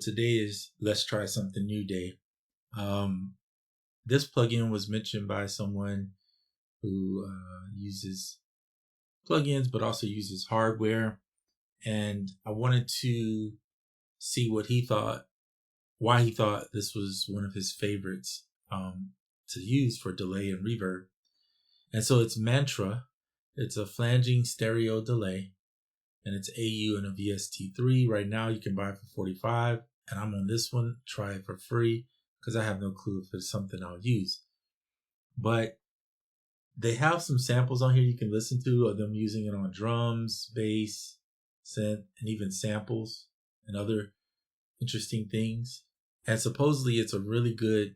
Today is Let's Try Something New Day. Um, this plugin was mentioned by someone who uses plugins but also uses hardware, and I wanted to see what he thought, why he thought this was one of his favorites to use for delay and reverb. And so it's Mantra. It's a flanging stereo delay, and it's AU and a VST3. Right now you can buy it for $45, and I'm on this one. Try it for free because I have no clue if it's something I'll use. But they have some samples on here you can listen to of them using it on drums, bass, synth, and even samples and other interesting things. And supposedly it's a really good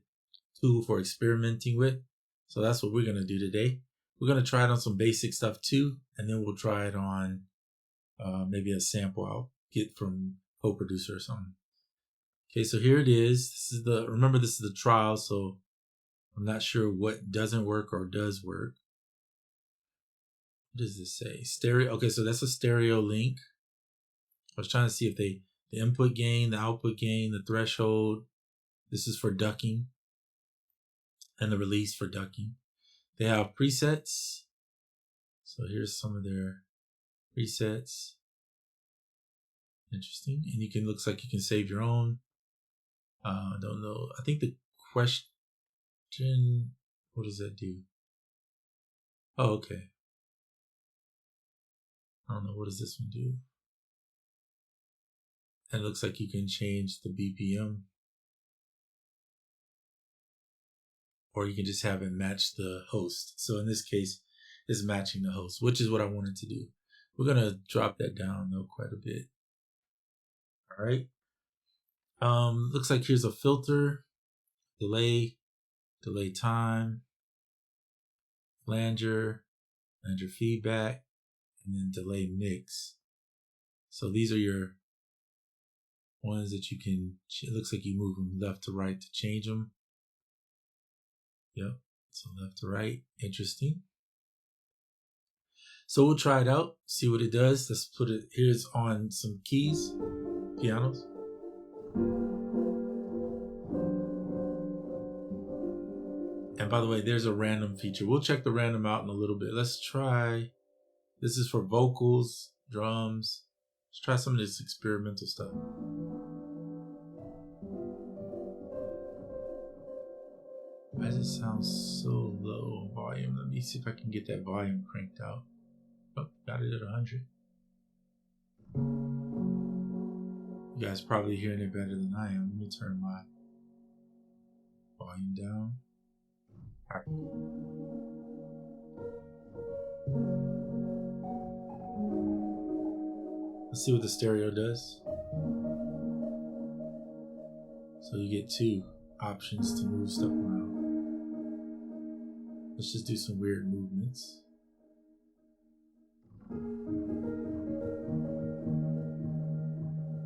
tool for experimenting with. So that's what we're going to do today. We're going to try it on some basic stuff too, and then we'll try it on maybe a sample I'll get from co-producer or something. Okay, so here it is. Remember this is the trial, so I'm not sure what doesn't work or does work. What does this say? Stereo. Okay, so that's a stereo link. I was trying to see if the input gain, the output gain, the threshold. This is for ducking, and the release for ducking. They have presets. So here's some of their presets. Interesting. And looks like you can save your own. I don't know. I think the question, what does that do? Oh, okay. I don't know. What does this one do? And it looks like you can change the BPM. Or you can just have it match the host. So in this case, it's matching the host, which is what I wanted to do. We're going to drop that down though quite a bit. All right. Looks like here's a filter, delay time, flanger feedback, and then delay mix. So these are your ones that you can, it looks like you move them left to right to change them. Yep, so left to right, interesting. So we'll try it out, see what it does. Let's put it, here's on some keys, pianos. And by the way, there's a random feature. We'll check the random out in a little bit. Let's try, this is for vocals, drums. Let's try some of this experimental stuff. Why does it sound so low volume? Let me see if I can get that volume cranked out. Oh, got it at 100. You guys probably hearing it better than I am. Let me turn my volume down. All right. Let's see what the stereo does. So you get two options to move stuff around. Let's just do some weird movements.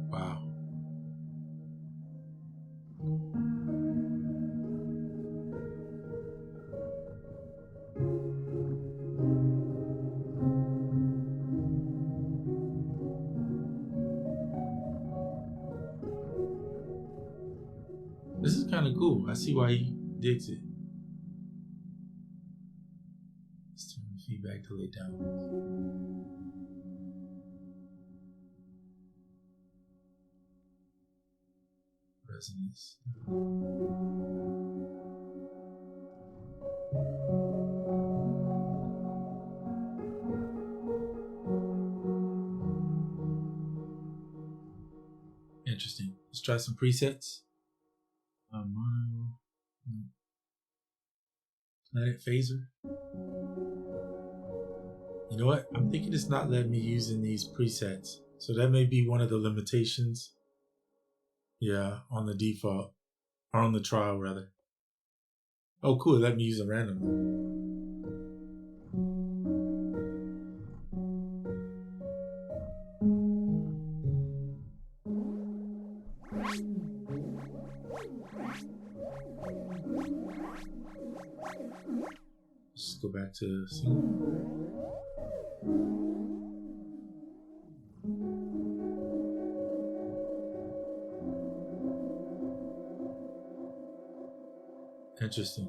Wow. This is kind of cool. I see why he digs it. Let's turn the feedback delay down. Resonance. Interesting. Let's try some presets. Mono. Planet phaser. You know what? I'm thinking it's not letting me using these presets. So that may be one of the limitations. Yeah, on the default. Or on the trial, rather. Oh, cool. Let me use a random. Let's go back to single. Interesting.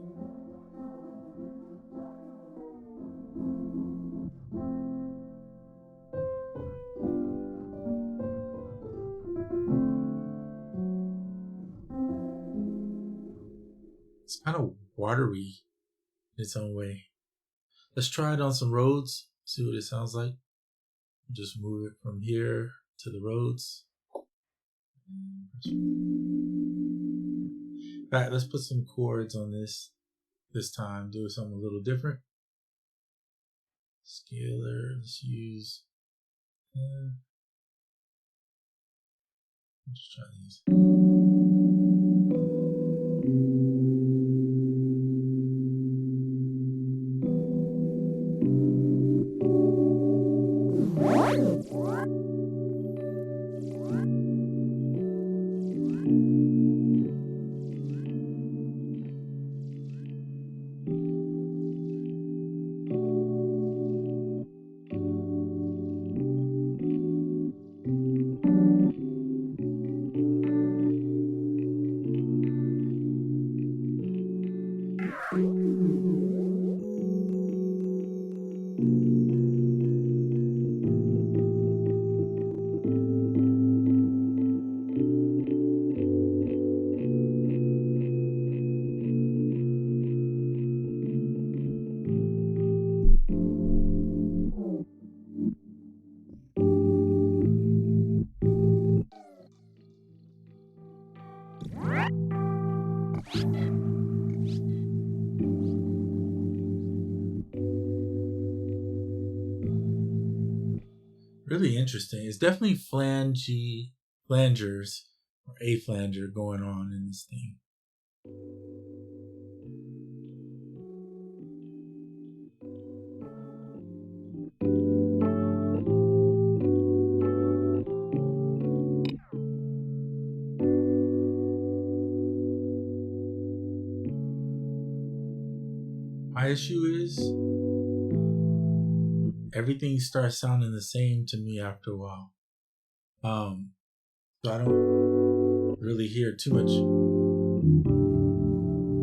It's kind of watery in its own way. Let's try it on some roads, see what it sounds like. Just move it from here to the roads. In fact, let's put some chords on this time. Do something a little different. Scalar, let's use. Let's try these. Really interesting. It's definitely flangers, or a flanger going on in this thing. My issue is everything starts sounding the same to me after a while. So I don't really hear too much.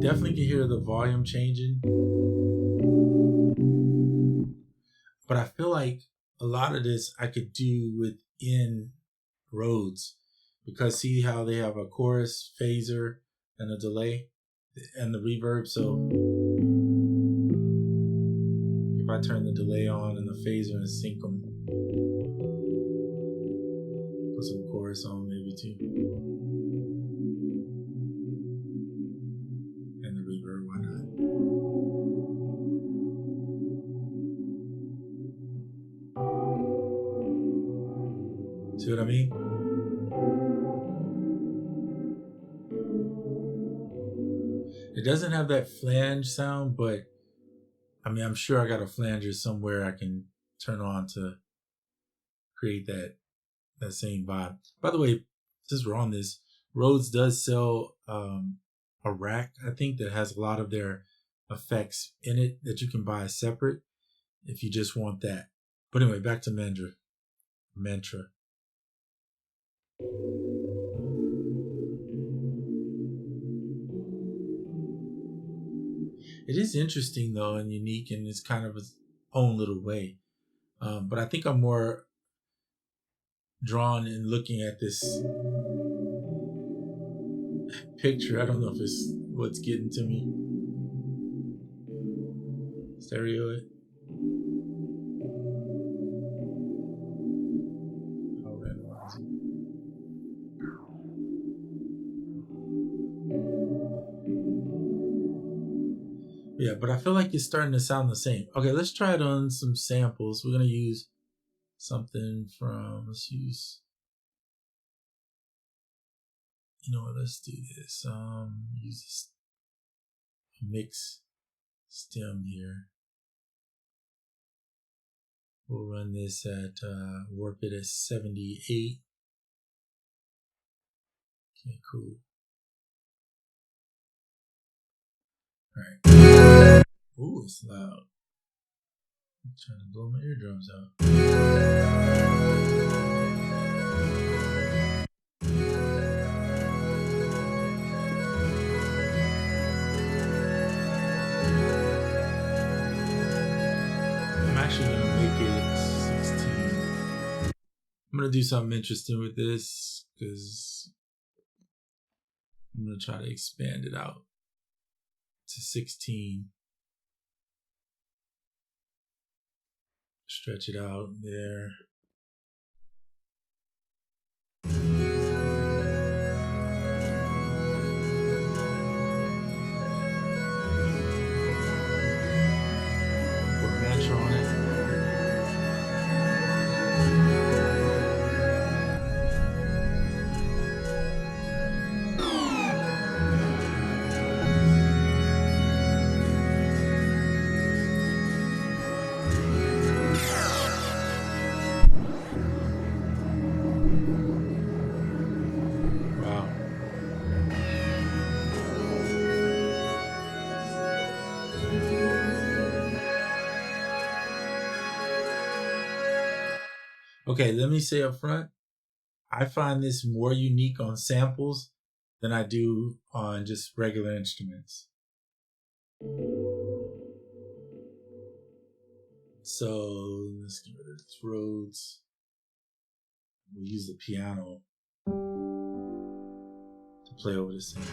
Definitely can hear the volume changing. But I feel like a lot of this I could do within roads, because see how they have a chorus, phaser, and a delay and the reverb. So if I turn the delay on and the phaser and sync them, put some chorus on maybe too, and the reverb, why not? See what I mean? It doesn't have that flange sound, but I mean, I'm sure I got a flanger somewhere I can turn on to create that same vibe. By the way, since we're on this, Rhodes does sell a rack, I think, that has a lot of their effects in it that you can buy separate if you just want that. But anyway, back to Mantra. It is interesting though and unique, and it's kind of its own little way. But I think I'm more drawn in looking at this picture. I don't know if it's what's getting to me. Stereo it. I'll randomize it. Yeah, but I feel like it's starting to sound the same. Okay, let's try it on some samples. We're going to use something from, let's use, you know what, let's do this. Use this mix stem here. We'll run this at, warp it at 78. Okay, cool. All right. Ooh, it's loud. I'm trying to blow my eardrums out. I'm going to do something interesting with this because I'm going to try to expand it out to 16. Stretch it out there. Put a mantra on it. Wow. Okay, let me say up front, I find this more unique on samples than I do on just regular instruments. So let's get rid of the throats. We'll use the piano to play over the sample.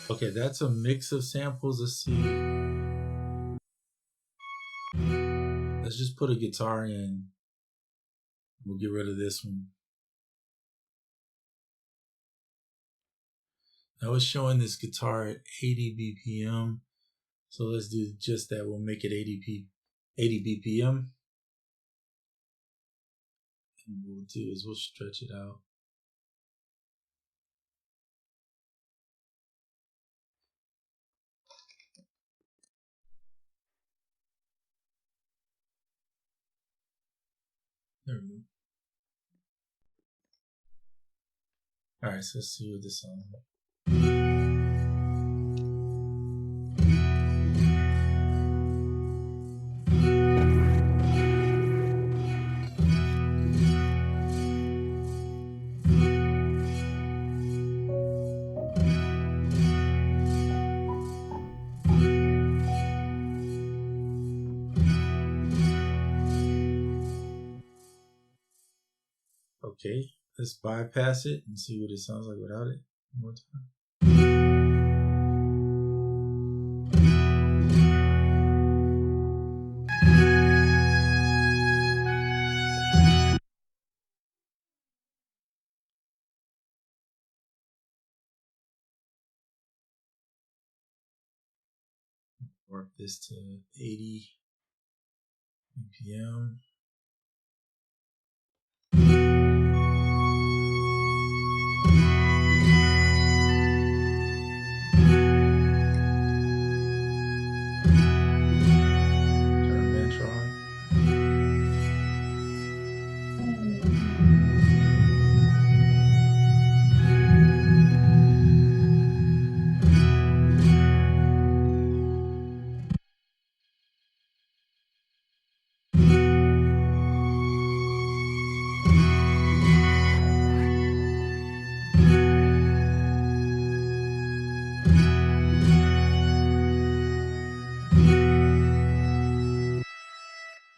Okay, that's a mix of samples. Let's see. Let's just put a guitar in. We'll get rid of this one. I was showing this guitar at 80 BPM. So let's do just that. We'll make it 80 BPM. And what we'll do is we'll stretch it out. There we go. All right, so let's see what this sounds like. Okay, let's bypass it and see what it sounds like without it. One more time. Work this to 80 BPM. Turn mantra on.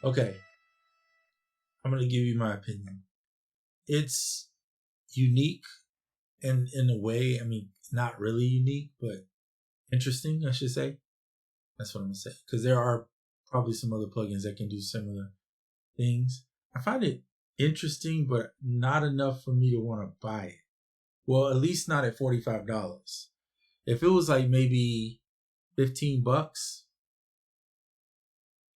Okay, I'm gonna give you my opinion. It's unique in a way. I mean, not really unique, but interesting, I should say. That's what I'm gonna say. Because there are probably some other plugins that can do similar things. I find it interesting, but not enough for me to want to buy it. Well, at least not at $45. If it was like maybe $15,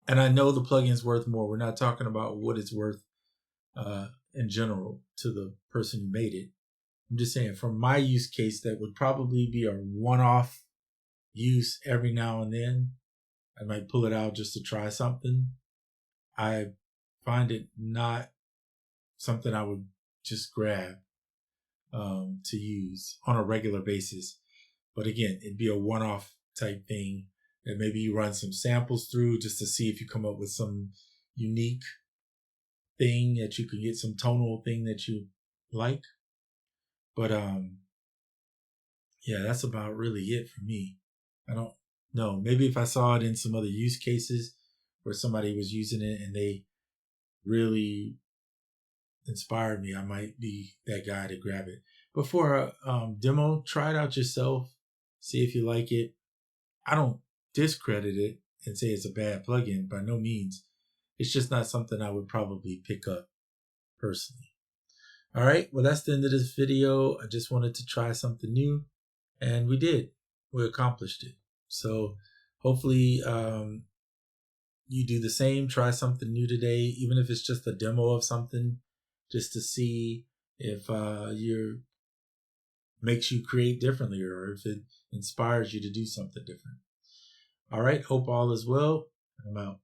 and I know the plugin's worth more. We're not talking about what it's worth in general to the person who made it. I'm just saying, from my use case, that would probably be a one-off use every now and then. I might pull it out just to try something. I find it not something I would just grab to use on a regular basis. But again, it'd be a one-off type thing that maybe you run some samples through just to see if you come up with some unique thing that you can get, some tonal thing that you like. But yeah, that's about really it for me. I don't know. Maybe if I saw it in some other use cases where somebody was using it and they really inspired me, I might be that guy to grab it. But for a demo, try it out yourself. See if you like it. I don't discredit it and say it's a bad plugin, by no means. It's just not something I would probably pick up personally. All right, well, that's the end of this video. I just wanted to try something new, and we did. We accomplished it. So hopefully you do the same. Try something new today, even if it's just a demo of something, just to see if you makes you create differently or if it inspires you to do something different. All right, hope all is well. I'm out.